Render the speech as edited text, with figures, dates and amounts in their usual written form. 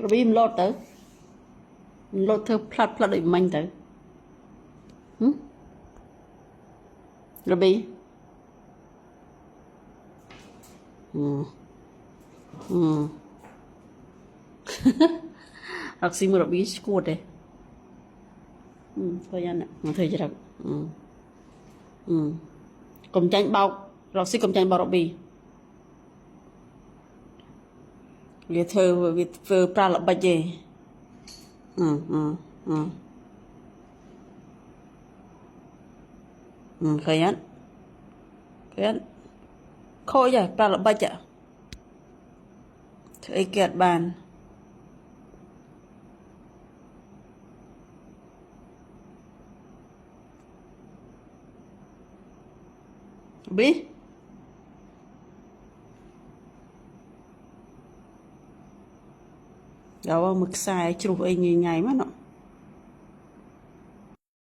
vì lót thơ plát để mạnh tới rồi bị học sinh mà bị squat đấy thôi anh ạ mà thôi chứ đâu cầm tranh bao học sinh cầm tranh bao bị việc thơ việc vừa pra là bao giờ khởi án khôi vậy pra là bao giờ thấy kẹt bàn biết đâu mực xài chụp anh ngày mà nó